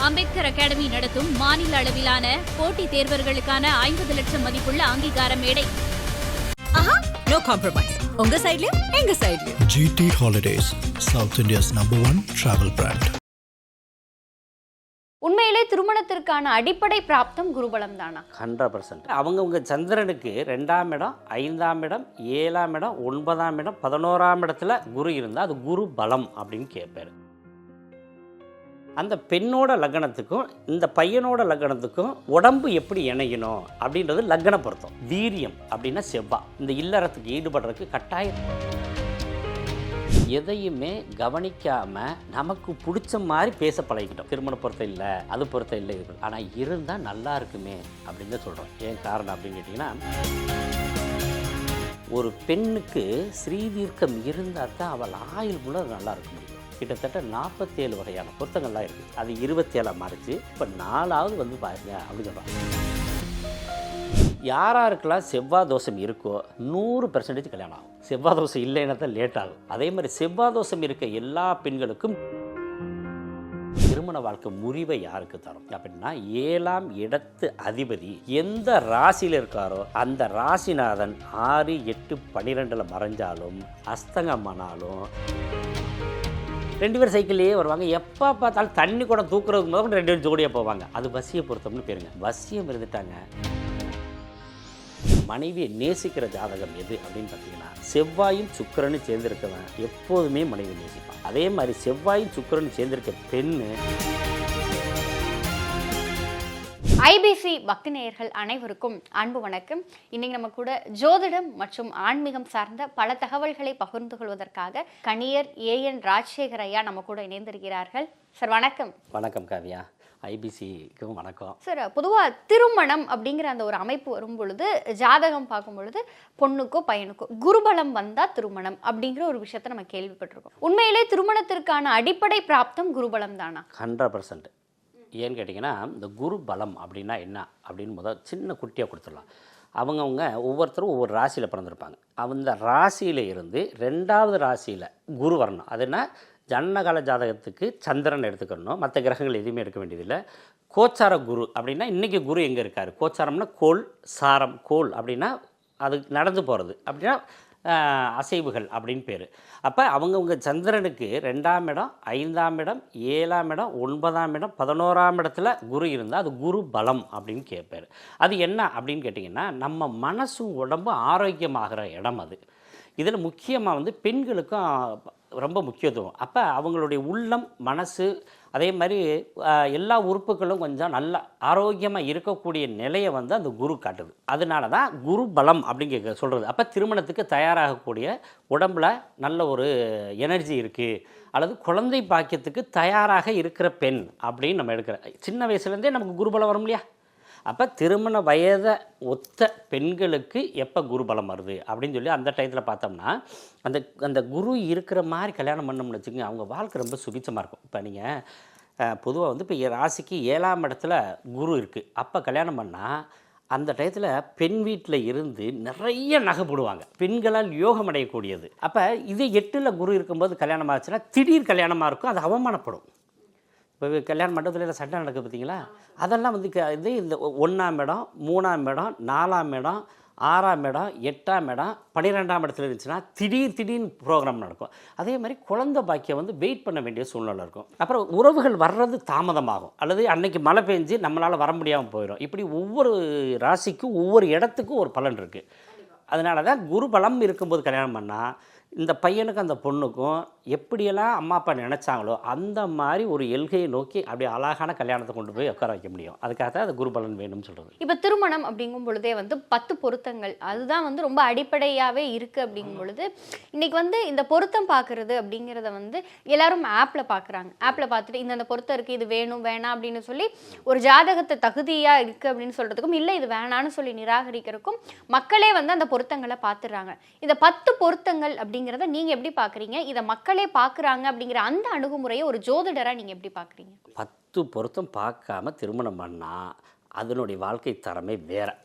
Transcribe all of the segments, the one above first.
Ambedkar academy நடத்தும் மாநில அளவிலான போட்டித் தேர்வர்களுக்கான 50 லட்சம் மதிப்புள்ள அங்கீகார மேடை. No compromise. உங்க சைடுலயும் எங்க சைடுலயும். GT Holidays, South India's #1 travel brand. உண்மையிலே திருமணத்திற்கான அடிப்படை பிராப்தம் குருபலம் தானா? 100%. அவங்கவுங்க சந்திரனுக்கு 2ஆம் இடம், 5ஆம் இடம், 7ஆம் இடம், 9ஆம் இடம், 11ஆம் இடத்துல குரு இருந்தால் அது குரு பலம் அப்படின்னு கேட்பாரு. அந்த பெண்ணோட லக்னத்துக்கும் இந்த பையனோட லக்னத்துக்கும் உடம்பு எப்படி இணையணும் அப்படின்றது லக்ன பொருத்தம். வீரியம் அப்படின்னா செவ்வாய். இந்த இல்லறத்துக்கு ஈடுபடுறதுக்கு கட்டாயம். எதையுமே கவனிக்காமல் நமக்கு பிடிச்ச மாதிரி பேச பழகிக்கிட்டோம். திருமண பொருத்தம் இல்லை, அது பொருத்தம் இல்லை, இது ஆனால் இருந்தால் நல்லா இருக்குமே அப்படின்னு தான் சொல்கிறோம். ஏன் காரணம் அப்படின்னு கேட்டிங்கன்னா, ஒரு பெண்ணுக்கு ஸ்ரீதீர்க்கம் இருந்தால் தான் அவள் ஆயுள் முழு நல்லா இருக்க முடியும். கிட்டத்தட்ட 47 வகையான பொருத்தங்கள்லாம் இருக்குது. அது 27 மாறிச்சு. இப்போ 4ஆவது வந்து பாருங்க அப்படின்னு சொல்கிறாங்க. யாராருக்கெல்லாம் செவ்வாய் தோஷம் இருக்கோ 100% கல்யாணம் ஆகும். செவ்வாய் தோஷம் இல்லைன்னா தான் லேட் ஆகும். அதே மாதிரி செவ்வாய் தோஷம் இருக்க எல்லா பெண்களுக்கும் திருமண வாழ்க்கை முறிவை யாருக்கு தரும் அப்படின்னா, 7ஆம் இடத்து அதிபதி எந்த ராசியில் இருக்காரோ அந்த ராசிநாதன் 6, 8, 12 மறைஞ்சாலும் அஸ்தங்கமானாலும் 2 பேர் சைக்கிள்லேயே வருவாங்க. எப்போ பார்த்தாலும் தண்ணி கூட தூக்குறதுக்கு முதல் 2 பேரும் ஜோடியாக போவாங்க. அது வசிய பொருத்தம்னு பேருங்க. வசியம் இருந்துட்டாங்க. மனைவியை நேசிக்கிற ஜாதகம் எது அப்படின்னு பார்த்தீங்கன்னா, செவ்வாயும் சுக்கிரனும் சேர்ந்திருக்கவன் எப்போதுமே மனைவி நேசிப்பான். அதே மாதிரி செவ்வாயும் சுக்கிரனும் சேர்ந்திருக்க பெண்ணு. ஐபிசி பக்தி நேயர்கள் அனைவருக்கும் அன்பு வணக்கம். இன்னைக்கு நம்ம கூட ஜோதிடம் மற்றும் ஆன்மீகம் சார்ந்த பல தகவல்களை பகிர்ந்து கொள்வதற்காக கணியர் AN ராஜசேகர் ஐயா நம்ம கூட இணைந்திருக்கிறார்கள். சார் வணக்கம். வணக்கம் காவியா. ஐபிசிக்கும் வணக்கம் சார். பொதுவாக திருமணம் அப்படிங்கிற அந்த ஒரு அமைப்பு வரும் பொழுது, ஜாதகம் பார்க்கும் பொழுது பொண்ணுக்கோ பையனுக்கோ குருபலம் வந்தால் திருமணம் அப்படிங்கிற ஒரு விஷயத்தை நம்ம கேள்விப்பட்டிருக்கோம். உண்மையிலே திருமணத்திற்கான அடிப்படை பிராப்தம் குருபலம் தானா? 100%. ஏன்னு கேட்டிங்கன்னா, இந்த குரு பலம் அப்படின்னா என்ன அப்படின்னு முதல் சின்ன குட்டியாக கொடுத்துடலாம். அவங்கவுங்க ஒவ்வொருத்தரும் ஒவ்வொரு ராசியில் பிறந்திருப்பாங்க. அந்த ராசியில் இருந்து 2ஆவது ராசியில் குரு வரணும். அதுனா ஜனனகால ஜாதகத்துக்கு சந்திரன் எடுத்துக்கணும். மற்ற கிரகங்கள் எதுவுமே எடுக்க வேண்டியதில்லை. கோச்சார குரு அப்படின்னா இன்றைக்கி குரு எங்கே இருக்கார்? கோச்சாரம்னா கோள், சாரம். கோள் அப்படின்னா அது நடந்து போகிறது, அப்படின்னா அசைவுகள் அப்படின்னு பேர். அப்போ அவங்கவுங்க சந்திரனுக்கு 2ஆம் இடம், 5ஆம் இடம், 7ஆம் இடம், 9ஆம் இடம், 11ஆம் இடத்துல குரு இருந்தால் அது குரு பலம் அப்படின்னு கேட்பார். அது என்ன அப்படின்னு கேட்டிங்கன்னா, நம்ம மனசும் உடம்பும் ஆரோக்கியமாகிற இடம் அது. இதில் முக்கியமாக வந்து பெண்களுக்கும் ரொம்ப முக்கியத்துவம். அப்போ அவங்களுடைய உள்ளம், மனசு, அதே மாதிரி எல்லா உறுப்புகளும் கொஞ்சம் நல்லா ஆரோக்கியமாக இருக்கக்கூடிய நிலையை வந்து அந்த குரு காட்டுது. அதனால தான் குரு பலம் அப்படிங்க சொல்கிறது. அப்போ திருமணத்துக்கு தயாராகக்கூடிய உடம்பில் நல்ல ஒரு எனர்ஜி இருக்குது, அல்லது குழந்தை பாக்கியத்துக்கு தயாராக இருக்கிற பெண் அப்படின்னு நம்ம எடுக்கிற. சின்ன வயசுலேருந்தே நமக்கு குருபலம் வரும் இல்லையா? அப்போ திருமண வயதை ஒத்த பெண்களுக்கு எப்போ குருபலம் வருது அப்படின்னு சொல்லி அந்த டயத்தில் பார்த்தோம்னா, அந்த குரு இருக்கிற மாதிரி கல்யாணம் பண்ணோம்னு வச்சுக்கோங்க, அவங்க வாழ்க்கை ரொம்ப சுபிச்சமாக இருக்கும். இப்போ நீங்கள் பொதுவாக வந்து இப்போ ராசிக்கு 7ஆம் இடத்துல குரு இருக்குது. அப்போ கல்யாணம் பண்ணால் அந்த டயத்தில் பெண் வீட்டில் இருந்து நிறைய நகை போடுவாங்க. பெண்களால் யோகம் அடையக்கூடியது. அப்போ இது 8ல் குரு இருக்கும்போது கல்யாணம் ஆச்சுன்னா திடீர் கல்யாணமாக இருக்கும். அது அவமானப்படும். இப்போ கல்யாண மண்டபத்தில் சண்டை நடக்குது பார்த்தீங்களா? அதெல்லாம் வந்து இது இந்த 1ஆம் இடம், 3ஆம் இடம், 4ஆம் இடம், 6ஆம் இடம், 8ஆம் இடம், 12ஆம் இடத்துல இருந்துச்சுன்னா திடீர்னு ப்ரோக்ராம் நடக்கும். அதே மாதிரி குழந்தை பாக்கியம் வந்து வெயிட் பண்ண வேண்டிய சூழ்நிலை இருக்கும். அப்புறம் உறவுகள் வர்றது தாமதமாகும், அல்லது அன்னைக்கு மழை பெஞ்சு நம்மளால் வர முடியாமல் போயிடும். இப்படி ஒவ்வொரு ராசிக்கும் ஒவ்வொரு இடத்துக்கும் ஒரு பலன் இருக்குது. அதனால தான் குரு பலம் இருக்கும்போது கல்யாணம் பண்ணால் இந்த பையனுக்கும் அந்த பொண்ணுக்கும் எப்படியெல்லாம் அம்மா அப்பா நினச்சாங்களோ அந்த மாதிரி ஒரு எல்கையை நோக்கி அப்படியே அழகான கல்யாணத்தை கொண்டு போய் உட்கார வைக்க முடியும். அதுக்காக தான் அது குருபலன் வேணும்னு சொல்கிறது. இப்போ திருமணம் அப்படிங்கும் பொழுதே வந்து 10 பொருத்தங்கள் அதுதான் வந்து ரொம்ப அடிப்படையாகவே இருக்குது. அப்படிங்கும் பொழுது இன்றைக்கி வந்து இந்த பொருத்தம் பார்க்குறது அப்படிங்கிறத வந்து எல்லாரும் ஆப்பில் பார்க்குறாங்க. ஆப்பில் பார்த்துட்டு இந்த பொருத்தம் இருக்குது, இது வேணும் வேணாம் அப்படின்னு சொல்லி ஒரு ஜாதகத்தை தகுதியாக இருக்குது அப்படின்னு சொல்கிறதுக்கும், இல்லை இது வேணான்னு சொல்லி நிராகரிக்கிறதுக்கும் மக்களே வந்து அந்த பொருத்தங்களை பார்த்துடுறாங்க. இந்த 10 பொருத்தங்கள் அப்படிங்கிறத நீங்கள் எப்படி பார்க்குறீங்க? இதை மக்களே பார்க்குறாங்க அப்படிங்கிற அந்த அணுகுமுறையை ஒரு ஜோதிடராக நீங்கள் எப்படி பார்க்குறீங்க? 10 பொருத்தம் பார்க்காம திருமணம் பண்ணால் அதனுடைய வாழ்க்கை தரமே வேறு.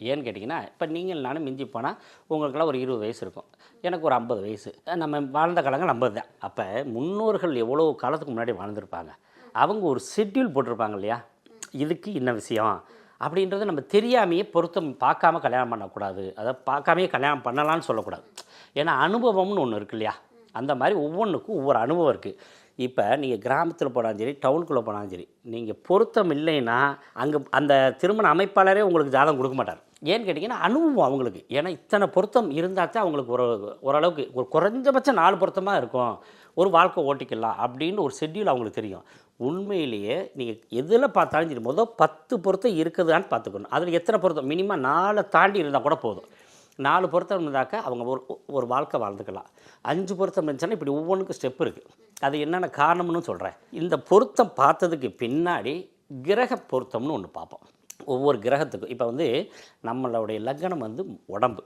ஏன்னு கேட்டிங்கன்னா, இப்போ நீங்கள் நானும் மிஞ்சி போனால் உங்களுக்கெல்லாம் ஒரு 20 வயசு இருக்கும், எனக்கு ஒரு 50 வயசு. நம்ம வாழ்ந்த காலங்கள் 50 தான். அப்போ முன்னோர்கள் எவ்வளோ காலத்துக்கு முன்னாடி வாழ்ந்துருப்பாங்க. அவங்க ஒரு ஷெட்யூல் போட்டிருப்பாங்க இல்லையா, இதுக்கு இன்ன விஷயம் அப்படின்றத நம்ம தெரியாமையே பொருத்தம் பார்க்காம கல்யாணம் பண்ணக்கூடாது, அதை பார்க்காமையே கல்யாணம் பண்ணலான்னு சொல்லக்கூடாது. ஏன்னா அனுபவம்னு ஒன்று இருக்கு இல்லையா, அந்த மாதிரி ஒவ்வொன்றுக்கும் ஒவ்வொரு அனுபவம் இருக்குது. இப்போ நீங்கள் கிராமத்தில் போனாலும் சரி, டவுனுக்குள்ளே போனாலும் சரி, நீங்கள் பொருத்தம் இல்லைன்னா அங்கே அந்த திருமண அமைப்பாளரே உங்களுக்கு ஜாதகம் கொடுக்க மாட்டார். ஏன்னு கேட்டிங்கன்னா அனுபவம் அவங்களுக்கு. ஏன்னா இத்தனை பொருத்தம் இருந்தால் தான் அவங்களுக்கு ஓரளவுக்கு ஒரு குறைஞ்சபட்சம் 4 பொருத்தமாக இருக்கும், ஒரு வாழ்க்கை ஓட்டிக்கலாம் அப்படின்னு ஒரு ஷெட்யூல் அவங்களுக்கு தெரியும். உண்மையிலேயே நீங்கள் எதில் பார்த்தாலும் சரி, 10 பொருத்தம் இருக்குதான்னு பார்த்துக்கணும். அதில் எத்தனை பொருத்தம் மினிமம் 4 தாண்டி இருந்தால் கூட போதும். 4 பொருத்தம் இருந்தாக்கா அவங்க ஒரு வாழ்க்கை வாழ்ந்துக்கலாம். 5 பொருத்தம் இருந்துச்சுன்னா இப்படி ஒவ்வொன்றுக்கும் ஸ்டெப் இருக்குது. அது என்னென்ன காரணம்னு சொல்கிறேன். இந்த பொருத்தம் பார்த்ததுக்கு பின்னாடி கிரக பொருத்தம்னு ஒன்று பார்ப்போம். ஒவ்வொரு கிரகத்துக்கும் இப்போ நம்மளுடைய லக்னம் உடம்பு,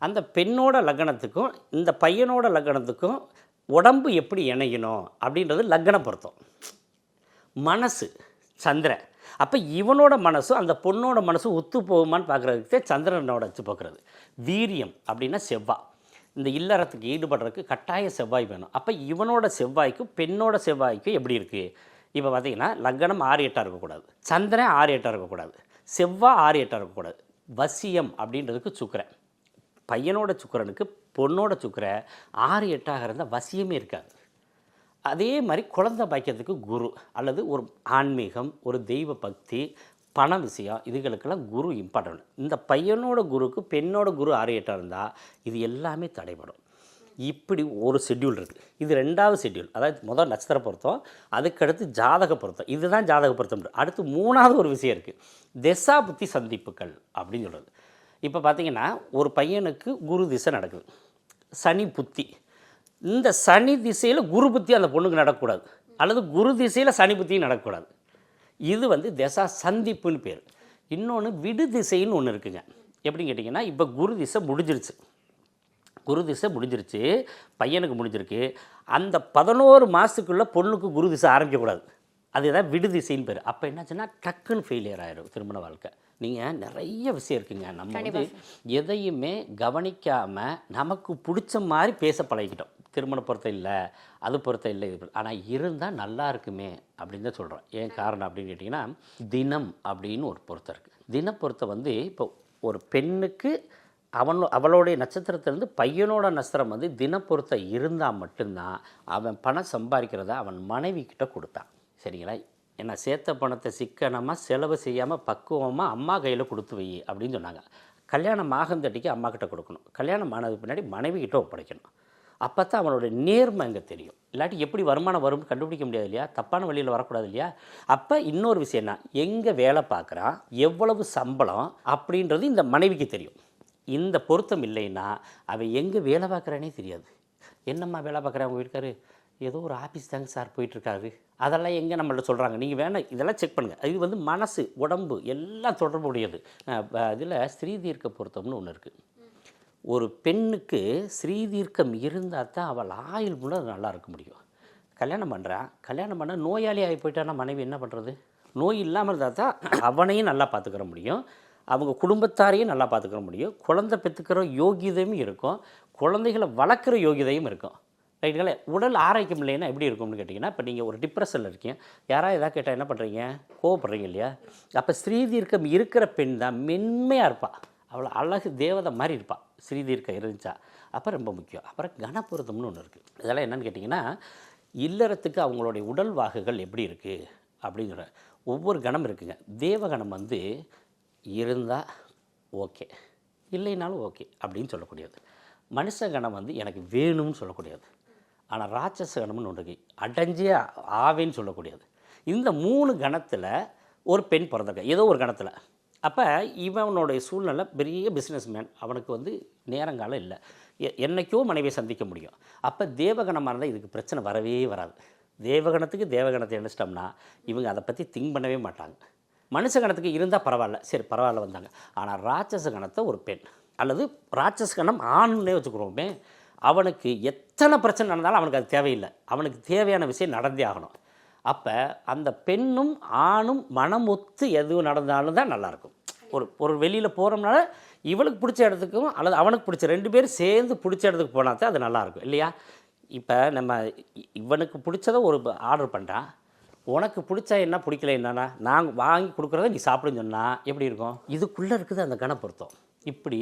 அந்த பெண்ணோட லக்னத்துக்கும் இந்த பையனோட லக்னத்துக்கும் உடம்பு எப்படி இணையணும் அப்படின்றது லக்ன பொருத்தம். மனசு சந்திரன், அப்போ இவனோட மனசும் அந்த பொண்ணோட மனசும் ஒத்து போகுமான்னு பார்க்குறதுக்கு சந்திரனோட வச்சு பார்க்குறது. வீரியம் அப்படின்னா செவ்வாய், இந்த இல்லறத்துக்கு ஈடுபடுறதுக்கு கட்டாய செவ்வாய் வேணும். அப்போ இவனோட செவ்வாய்க்கும் பெண்ணோட செவ்வாய்க்கும் எப்படி இருக்குது? இப்போ பார்த்தீங்கன்னா லக்னம் 6-8 இருக்கக்கூடாது, சந்திரன் 6-8 இருக்கக்கூடாது, செவ்வாய் 6-8 இருக்கக்கூடாது. வசியம் அப்படின்றதுக்கு சுக்கிரன், பையனோட சுக்கிரனுக்கு பொண்ணோட சுக்கிரன் 6-8 இருந்தால் வசியமே இருக்காது. அதே மாதிரி குழந்தை பாக்கியத்துக்கு குரு அல்லது ஒரு ஆன்மீகம், ஒரு தெய்வ பக்தி, பண விஷயம், இதுகளுக்கெல்லாம் குரு இம்பார்ட்டன்ட். இந்த பையனோட குருக்கு பெண்ணோட குரு 6-8 இருந்தால் இது எல்லாமே தடைபடும். இப்படி ஒரு ஷெட்யூல் இருக்குது. இது 2வது ஷெட்யூல், அதாவது முதல் நட்சத்திர பொருத்தம், அதுக்கடுத்து ஜாதக பொருத்தம். இதுதான் ஜாதக பொருத்தம். அடுத்து 3வது ஒரு விஷயம் இருக்குது, திசா புத்தி சந்திப்புகள் அப்படின்னு சொல்கிறது. இப்போ பார்த்திங்கன்னா ஒரு பையனுக்கு குரு திசை நடக்குது, சனி புத்தி. இந்த சனி திசையில் குரு புத்தி அந்த பொண்ணுக்கு நடக்கக்கூடாது, அல்லது குரு திசையில் சனி புத்தியும் நடக்கக்கூடாது. இது திசா சந்திப்புன்னு பேர். இன்னொன்று விடு திசைன்னு ஒன்று இருக்குங்க. எப்படின்னு கேட்டிங்கன்னா, இப்போ குரு திசை முடிஞ்சிருச்சு, பையனுக்கு முடிஞ்சிருக்கு. அந்த 11 மாதத்துக்குள்ளே பொண்ணுக்கு குரு திசை ஆரம்பிக்கக்கூடாது. அதுதான் விடு திசைன்னு பேர். அப்போ என்னாச்சுன்னா டக்குன்னு ஃபெயிலியர் ஆகிடும் திருமண வாழ்க்கை. நீங்கள் நிறைய விஷயம் இருக்குங்க. நம்ம எதையுமே கவனிக்காமல் நமக்கு பிடிச்ச மாதிரி பேச பழகிக்கிட்டோம். திருமண பொருத்தம் இல்லை, அது பொருத்தம் இல்லை, இது ஆனால் இருந்தால் நல்லா இருக்குமே அப்படின்னு தான் சொல்கிறேன். ஏன் காரணம் அப்படின்னு கேட்டிங்கன்னா, தினம் அப்படின்னு ஒரு பொருத்தம் இருக்குது. தின பொருத்தம் இப்போ ஒரு பெண்ணுக்கு அவளுடைய நட்சத்திரத்திலேருந்து பையனோட நட்சத்திரம் தினப்பொருத்தம் இருந்தால் மட்டும்தான் அவன் பணம் சம்பாதிக்கிறத அவன் மனைவி கிட்ட கொடுத்தான். சரிங்களா? ஏன்னா சேர்த்த பணத்தை சிக்கனமாக செலவு செய்யாமல் பக்குவமாக அம்மா கையில் கொடுத்து வை அப்படின்னு சொன்னாங்க. கல்யாணம் ஆகந்தட்டிக்கு அம்மா கிட்ட கொடுக்கணும், கல்யாணம் ஆனதுக்கு பின்னாடி மனைவி கிட்ட ஒப்படைக்கணும். அப்போ தான் அவனோட நேர்மை அங்கே தெரியும். இல்லாட்டி எப்படி வருமானம் வரும்னு கண்டுபிடிக்க முடியாது இல்லையா, தப்பான வழியில் வரக்கூடாது இல்லையா. அப்போ இன்னொரு விஷயம்னா, எங்கே வேலை பார்க்குறான், எவ்வளவு சம்பளம் அப்படின்றது இந்த மனைவிக்கு தெரியும். இந்த பொருத்தம் இல்லைன்னா அவன் எங்கே வேலை பார்க்குறானே தெரியாது. என்னம்மா வேலை பார்க்குறேன் அவங்க வீட்டுக்காரு, ஏதோ ஒரு ஆஃபீஸ் தாங்க சார் போயிட்டுருக்காரு, அதெல்லாம் எங்கே நம்மள்ட்ட சொல்கிறாங்க, நீங்கள் வேணால் இதெல்லாம் செக் பண்ணுங்கள். இது மனசு உடம்பு எல்லாம் தொடர்புடையது. இதில் ஸ்ரீதீர்க்க பொருத்தம்னு ஒன்று இருக்குது. ஒரு பெண்ணுக்கு ஸ்ரீதீர்க்கம் இருந்தால் தான் அவள் ஆயுள் கூட நல்லா இருக்க முடியும். கல்யாணம் பண்ண நோயாளி ஆகி போயிட்டான்னா மனைவி என்ன பண்ணுறது? நோய் இல்லாமல் இருந்தால் தான் அவனையும் நல்லா பார்த்துக்கிற முடியும், அவங்க குடும்பத்தாரையும் நல்லா பார்த்துக்கிற முடியும், குழந்தை பெற்றுக்கிற யோகியதையும் இருக்கும், குழந்தைகளை வளர்க்குற யோகியதையும் இருக்கும். ரைட்டுங்களே? உடல் ஆரோக்கியம் இல்லைன்னா எப்படி இருக்கும்னு கேட்டிங்கன்னா, இப்போ நீங்கள் ஒரு டிப்ரெஷனில் இருக்கீங்க, யாராவது எதாவது கேட்டால் என்ன பண்ணுறீங்க, கோவப்படுறீங்க இல்லையா? அப்போ ஸ்ரீதீர்க்கம் இருக்கிற பெண் தான் மென்மையாக இருப்பாள், அவ்வளோ அழகு தேவதை மாதிரி இருப்பாள் ஸ்ரீதீர்க்கம் இருந்துச்சா. அப்போ ரொம்ப முக்கியம். அப்புறம் கணப்பொருத்தம்னு ஒன்று இருக்குது. இதெல்லாம் என்னென்னு கேட்டிங்கன்னா, இல்லறத்துக்கு அவங்களுடைய உடல் வாகுகள் எப்படி இருக்குது அப்படிங்கிற ஒவ்வொரு கணம் இருக்குங்க. தேவகணம் இருந்தால் ஓகே, இல்லைனாலும் ஓகே அப்படின்னு சொல்லக்கூடியது. மனுஷ கணம் எனக்கு வேணும்னு சொல்லக்கூடியது. ஆனால் ராட்சச கணம்னு ஒன்று இருக்குது, அடைஞ்சே ஆவேன்னு சொல்லக்கூடியது. இந்த 3 கணத்தில் ஒரு பெண் பிறந்திருக்க ஏதோ ஒரு கணத்தில். அப்போ இவனுடைய சூழ்நிலை பெரிய பிஸ்னஸ் மேன், அவனுக்கு நேரங்காலம் இல்லை, என்னைக்கோ மனைவியை சந்திக்க முடியும். அப்போ தேவகணமாக இருந்தால் இதுக்கு பிரச்சனை வரவே வராது. தேவகணத்துக்கு தேவகணத்தை நினச்சிட்டோம்னா இவங்க அதை பற்றி திங்க் பண்ணவே மாட்டாங்க. மனுஷ கணத்துக்கு இருந்தால் பரவாயில்ல, சரி பரவாயில்ல வந்தாங்க. ஆனால் ராட்சச கணத்தை ஒரு பெண் அல்லது ராட்சச கணம் ஆணுன்னே வச்சுக்கிறோமே, அவனுக்கு எத்தனை பிரச்சனை நடந்தாலும் அவனுக்கு அது தேவையில்லை, அவனுக்கு தேவையான விஷயம் நடந்தே ஆகணும். அப்போ அந்த பெண்ணும் ஆணும் மனம் ஒத்து எது நடந்தாலும் தான் நல்லாயிருக்கும். ஒரு வெளியில் போகிறோம்னால இவளுக்கு பிடிச்ச இடத்துக்கும் அல்லது அவனுக்கு பிடிச்ச 2 பேரும் சேர்ந்து பிடிச்ச இடத்துக்கு போனால் தான் அது நல்லாயிருக்கும் இல்லையா? இப்போ நம்ம இவனுக்கு பிடிச்சதை ஒரு ஆர்டர் பண்ணுறான், உனக்கு பிடிச்சா என்ன பிடிக்கல என்னன்னா நான் வாங்கி கொடுக்குறத நீ சாப்பிடுன்னு சொன்னால் எப்படி இருக்கும்? இதுக்குள்ளே இருக்குது அந்த கண பொருத்தம். இப்படி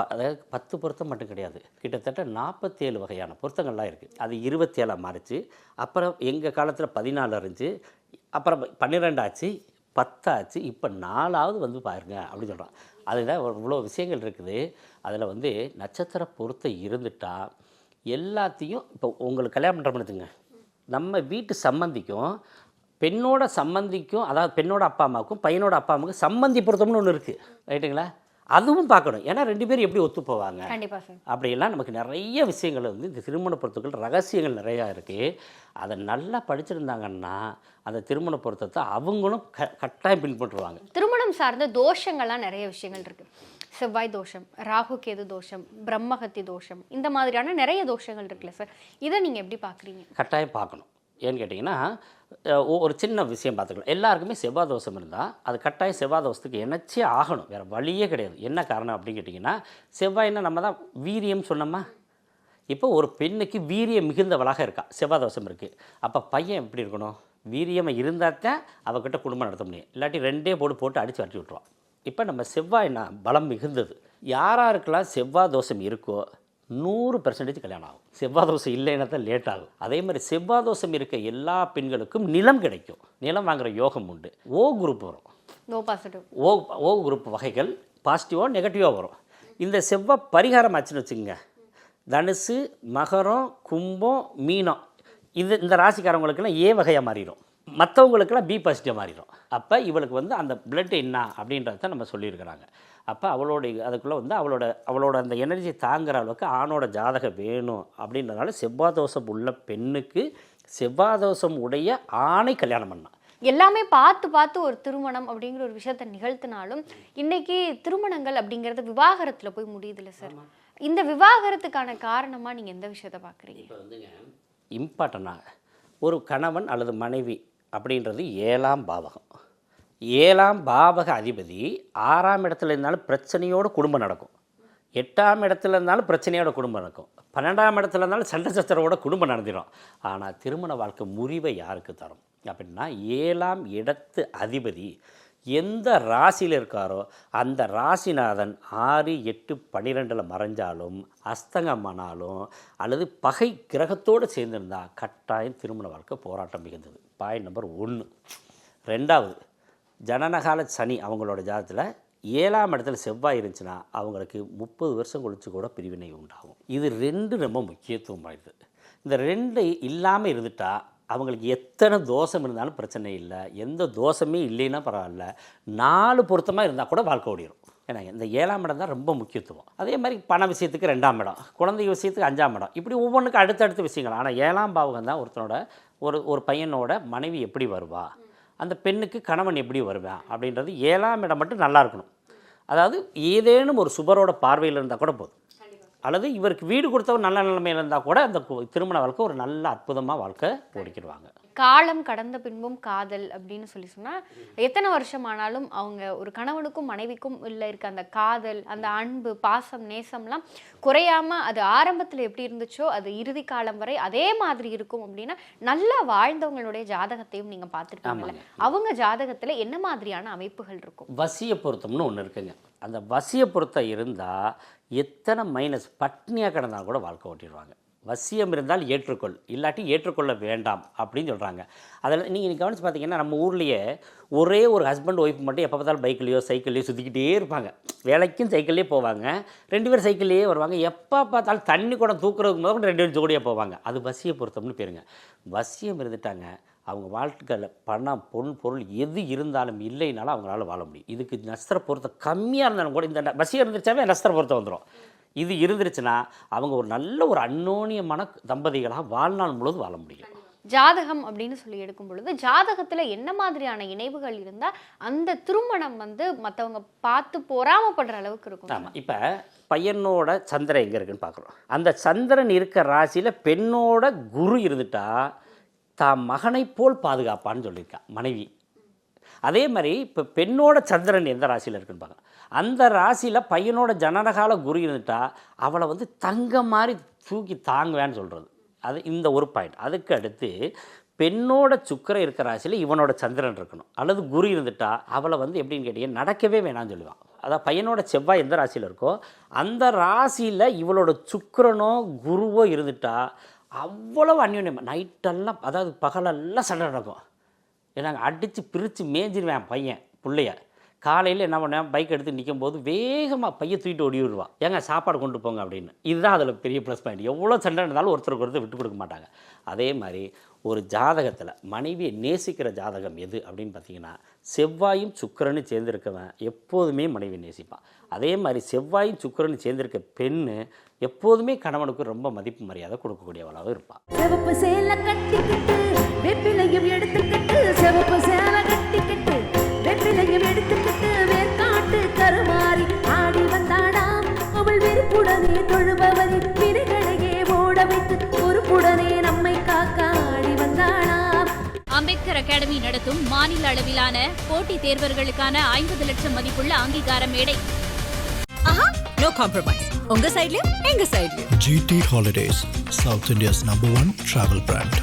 அதாவது 10 பொருத்தம் மட்டும் கிடையாது, கிட்டத்தட்ட 47 வகையான பொருத்தங்கள்லாம் இருக்குது. அது 27 மாறிச்சு. அப்புறம் எங்கள் காலத்தில் 14 இருந்துச்சு, அப்புறம் 12 ஆச்சு, 10 ஆச்சு, இப்போ 4ஆவது வந்து பாருங்க அப்படின்னு சொல்கிறான். அதில் இவ்வளோ விஷயங்கள் இருக்குது. அதில் வந்து நட்சத்திர பொருத்தம் இருந்துட்டா எல்லாத்தையும் இப்போ உங்களுக்கு கல்யாணம் பண்ணுறோம்னுங்க, நம்ம வீட்டு சம்பந்திக்கும் பெண்ணோட சம்பந்திக்கும், அதாவது பெண்ணோட அப்பா அம்மாவுக்கும் பையனோட அப்பா அம்மாவுக்கும் சம்பந்தி பொருத்தம்னு ஒன்று இருக்குது, ரைட்டுங்களா? அதுவும் பார்க்கணும். ஏன்னா 2 பேரும் எப்படி ஒத்து போவாங்க அப்படியெல்லாம் நமக்கு நிறைய விஷயங்கள் வந்து இந்த திருமண பொருத்தங்கள் ரகசியங்கள் நிறையா இருக்குது. அதை நல்லா படிச்சிருந்தாங்கன்னா அந்த திருமண பொருத்தத்தை அவங்களும் கட்டாயம் பின்பற்றுவாங்க. திருமணம் சார்ந்த தோஷங்கள்லாம் நிறைய விஷயங்கள் இருக்குது. செவ்வாய் தோஷம், ராகு கேது தோஷம், பிரம்மஹத்தி தோஷம், இந்த மாதிரியான நிறைய தோஷங்கள் இருக்குல்ல சார், இதை நீங்கள் எப்படி பார்க்குறீங்க? கட்டாயம் பார்க்கணும். ஏன்னு கேட்டிங்கன்னா ஒரு சின்ன விஷயம் பார்த்துக்கலாம். எல்லாருக்குமே செவ்வாய் தோஷம் இருந்தால் அது கட்டாயம் செவ்வாய் தோஷத்துக்கு இணைச்சே ஆகணும், வேறு வழியே கிடையாது. என்ன காரணம் அப்படின்னு கேட்டிங்கன்னா, செவ்வாய்னா நம்ம தான் வீரியம் சொன்னோமா. இப்போ ஒரு பெண்ணுக்கு வீரியம் மிகுந்தவளாக இருக்கா, செவ்வாய் தோஷம் இருக்குது. அப்போ பையன் எப்படி இருக்கணும்? வீரியம் இருந்தால் தான் அவகிட்ட குடும்பம் நடத்த முடியும், இல்லாட்டி 2 போட்டு அடித்து வரட்டி விட்ருவான். இப்போ நம்ம செவ்வாய்னா பலம் மிகுந்தது. யாராருக்கெல்லாம் செவ்வாய் தோஷம் இருக்கோ 100% கல்யாணம் ஆகும். செவ்வாய் தோஷம் இல்லைன்னா தான் லேட் ஆகும். அதே மாதிரி செவ்வாய் தோஷம் இருக்க எல்லா பெண்களுக்கும் நிலம் கிடைக்கும், நிலம் வாங்குகிற யோகம் உண்டு. ஓ குரூப் வரும், ஓ குரூப் வகைகள் பாசிட்டிவாக நெகட்டிவாக வரும். இந்த செவ்வாய் பரிகாரம் ஆச்சுன்னு வச்சுக்கோங்க, தனுசு, மகரம், கும்பம், மீனம், இந்த ராசிக்காரவங்களுக்கெல்லாம் ஏ வகையாக மாறிடும், மற்றவங்களுக்கெல்லாம் பி பாசிட்டிவாக மாறிடும். அப்போ இவளுக்கு வந்து அந்த பிளட் என்ன அப்படின்றத நம்ம சொல்லியிருக்கிறாங்க. அப்போ அதுக்குள்ளே வந்து அவளோட அந்த எனர்ஜி தாங்குகிற அளவுக்கு ஆணோட ஜாதகம் வேணும். அப்படின்றதுனால செவ்வாய் தோஷம் உள்ள பெண்ணுக்கு செவ்வாய் தோஷம் உடைய ஆணை கல்யாணம் பண்ணான். எல்லாமே பார்த்து ஒரு திருமணம் அப்படிங்கிற ஒரு விஷயத்தை நிகழ்த்தினாலும் இன்னைக்கு திருமணங்கள் அப்படிங்கிறது விவாகரத்தில் போய் முடியுதுல்ல சார், இந்த விவாகரத்துக்கான காரணமாக நீங்கள் எந்த விஷயத்தை பார்க்குறீங்க? இப்போ வந்துங்க இம்பார்ட்டண்டாக ஒரு கணவன் அல்லது மனைவி அப்படின்றது 7ஆம் பாவகம். 7ஆம் பாவக அதிபதி 6ஆம் இடத்துல இருந்தாலும் பிரச்சனையோடு குடும்பம் நடக்கும், 8ஆம் இடத்துல இருந்தாலும் பிரச்சனையோட குடும்பம் நடக்கும், 12ஆம் இடத்துல இருந்தாலும் சண்டை சச்சரவோட குடும்பம் நடந்துடும். ஆனால் திருமண வாழ்க்கை முறிவை யாருக்கு தரும் அப்படின்னா, 7ஆம் இடத்து அதிபதி எந்த ராசியில் இருக்காரோ அந்த ராசிநாதன் 6, 8, 12 மறைஞ்சாலும் அஸ்தங்கமானாலும் அல்லது பகை கிரகத்தோடு சேர்ந்திருந்தால் கட்டாயம் திருமண வாழ்க்கை போராட்டம் மிகுந்தது. Point number 1. 2வது, ஜனனகால சனி அவங்களோட ஜாதகத்தில் 7ஆம் இடத்துல செவ்வாய் இருந்துச்சுன்னா அவங்களுக்கு 30 வருஷம் கழிச்சு கூட பிரிவினை உண்டாகும். இது 2 ரொம்ப முக்கியத்துவம் வாய்ந்தது. இந்த 2 இல்லாமல் இருந்துட்டா அவங்களுக்கு எத்தனை தோஷம் இருந்தாலும் பிரச்சனை இல்லை, எந்த தோஷமே இல்லைன்னா பரவாயில்ல, 4 பொருத்தமாக இருந்தால் கூட வாழ்க்கை ஓடிடும். ஏன்னா இந்த 7ஆம் இடம் தான் ரொம்ப முக்கியத்துவம். அதே மாதிரி பண விஷயத்துக்கு 2ஆம் இடம், குழந்தை விஷயத்துக்கு 5ஆம் இடம், இப்படி ஒவ்வொன்றுக்கும் அடுத்தடுத்த விஷயங்கள். ஆனால் 7ஆம் பாவகம் தான் ஒருத்தனோட ஒரு பையனோட மனைவி எப்படி வருவா, அந்த பெண்ணுக்கு கணவன் எப்படி வருவான் அப்படின்றது 7ஆம் இடம் மட்டும் நல்லா இருக்கணும். அதாவது ஏதேனும் ஒரு சுபரோட பார்வையில் இருந்தால் கூட போதும், அல்லது இவருக்கு வீடு கொடுத்தவர் நல்ல நிலைமையில் இருந்தால் கூட அந்த திருமண வாழ்க்கை ஒரு நல்ல அற்புதமாக வாழ்க்கை ஓடிக்கிடுவாங்க. காலம் கடந்த பின்பும் காதல் அப்படின்னு சொன்னால் எத்தனை வருஷம் ஆனாலும் அவங்க ஒரு கணவனுக்கும் மனைவிக்கும் இல்லை இருக்க அந்த காதல், அந்த அன்பு, பாசம், நேசம்லாம் குறையாமல் அது ஆரம்பத்தில் எப்படி இருந்துச்சோ அது இறுதி காலம் வரை அதே மாதிரி இருக்கும். அப்படின்னா நல்லா வாழ்ந்தவங்களுடைய ஜாதகத்தையும் நீங்கள் பார்த்துருக்கீங்களே, அவங்க ஜாதகத்தில் என்ன மாதிரியான அமைப்புகள் இருக்கும்? வசிய பொருத்தம்னு ஒன்று இருக்குங்க. அந்த வசிய பொருத்தம் இருந்தால் எத்தனை மைனஸ் பட்னியாக கிடந்தால் கூட வாழ்க்கை ஓட்டிடுவாங்க. வசியம் இருந்தால் ஏற்றுக்கொள், இல்லாட்டி ஏற்றுக்கொள்ள வேண்டாம் அப்படின்னு சொல்கிறாங்க. அதில் நீங்கள் கவனித்து பார்த்தீங்கன்னா நம்ம ஊர்லேயே ஒரே ஒரு ஹஸ்பண்ட் ஒய்ஃப் மட்டும் எப்போ பார்த்தாலும் பைக்லேயோ சைக்கிள்லேயோ சுற்றிக்கிட்டே இருப்பாங்க. வேலைக்கும் சைக்கிள்லேயே போவாங்க, 2 பேரும் சைக்கிள்லேயே வருவாங்க. எப்போ பார்த்தாலும் தண்ணி கூட தூக்குறதுக்கு முதல் 2 பேரும் ஜோடியாக போவாங்க. அது வசிய பொருத்தம்னு பேருங்க. வசியம் இருந்துட்டாங்க அவங்க வாழ்க்கையில் பணம், பொருள் எது இருந்தாலும் இல்லைனாலும் அவங்களால வாழ முடியும். இதுக்கு நஸ்திர பொருத்தம் கம்மியாக இருந்தாலும் கூட இந்த வசியம் இருந்துச்சாவே நஸ்திர பொருத்தம் வந்துடும். இது இருந்துருச்சுன்னா அவங்க ஒரு நல்ல ஒரு அந்யோன்யமான தம்பதிகளாக வாழ்நாள் முழுவதும் வாழ முடியும். ஜாதகம் அப்படின்னு சொல்லி எடுக்கும் பொழுது ஜாதகத்தில் என்ன மாதிரியான இணைவுகள் இருந்தால் அந்த திருமணம் மற்றவங்க பார்த்து பொறாமப்படுற அளவுக்கு இருக்கும்? ஆமாம், இப்போ பையனோட சந்திரன் எங்கே இருக்குன்னு பார்க்குறோம். அந்த சந்திரன் இருக்க ராசியில் பெண்ணோட குரு இருந்துட்டா தான் மகனை போல் பாதுகாப்பான்னு சொல்லியிருக்கா மனைவி. அதே மாதிரி இப்போ பெண்ணோட சந்திரன் எந்த ராசியில் இருக்குன்னு பார்க்கலாம். அந்த ராசியில் பையனோட ஜனனகால குரு இருந்துட்டா அவளை தங்க மாதிரி தூக்கி தாங்குவேன்னு சொல்கிறது. அது இந்த ஒரு பாயிண்ட். அதுக்கு அடுத்து பெண்ணோட சுக்கிரன் இருக்கிற ராசியில் இவனோட சந்திரன் இருக்கணும், அல்லது குரு இருந்துட்டா அவளை வந்து எப்படின்னு கேட்டீங்கன்னா நடக்கவே வேணாம்னு சொல்லுவான். அதாவது பையனோட செவ்வாய் எந்த ராசியில் இருக்கோ அந்த ராசியில் இவளோட சுக்கிரனோ குருவோ இருந்துட்டா அவ்வளவு அந்யோன்யம். நைட்டெல்லாம் அதாவது பகலெல்லாம் சண்டை நடக்கும். ஏன்னா அடித்து பிரித்து மேய்ஞ்சிருவேன் பையன் பிள்ளைய. காலையில் என்ன பண்ணேன், பைக் எடுத்து நிற்கும் போது வேகமாக பையை தூக்கிட்டு ஓடி விடுவான், ஏங்க சாப்பாடு கொண்டு போங்க அப்படின்னு. இதுதான் அதில் பெரிய ப்ளஸ் பாயிண்ட். எவ்வளோ சண்டை இருந்தாலும் ஒருத்தருக்கு ஒருத்தர் விட்டு கொடுக்க மாட்டாங்க. அதே மாதிரி ஒரு ஜாதகத்தில் மனைவியை நேசிக்கிற ஜாதகம் எது அப்படின்னு பார்த்தீங்கன்னா செவ்வாயும் சுக்கிரனும் சேர்ந்திருக்கவன் எப்போதுமே மனைவியை நேசிப்பான். அதே மாதிரி செவ்வாயும் சுக்கிரனும் சேர்ந்திருக்க பெண்ணு எப்போதுமே கணவனுக்கு ரொம்ப மதிப்பு மரியாதை கொடுக்கக்கூடியவளாகவும் இருப்பாள். சிவப்பு சேலை கட்டிக்கிட்டு வெப்பிலையும் எடுத்துக்கிட்டு, சிவப்பு சேலை கட்டிக்கிட்டு வெப்பிலையும் எடுத்துக்கிட்டு, வேர்க்காட்டு கருமாறி ஆடி வந்தாடாம். அவள் விருப்புடனே தொழுபவரின் வினைகளையே ஓட வைத்து பொறுப்புடனே நம்மை காக்க ஆடி வந்தாடாம். அம்பேத்கர் அகாடமி நடத்தும் மாநில அளவிலான போட்டித் தேர்வர்களுக்கான 50 லட்சம் மதிப்புள்ள அங்கீகார மேடை. No compromise. உங்க சைடுலயும் எங்க சைடுலயும். GT Holidays, South India's #1 travel brand.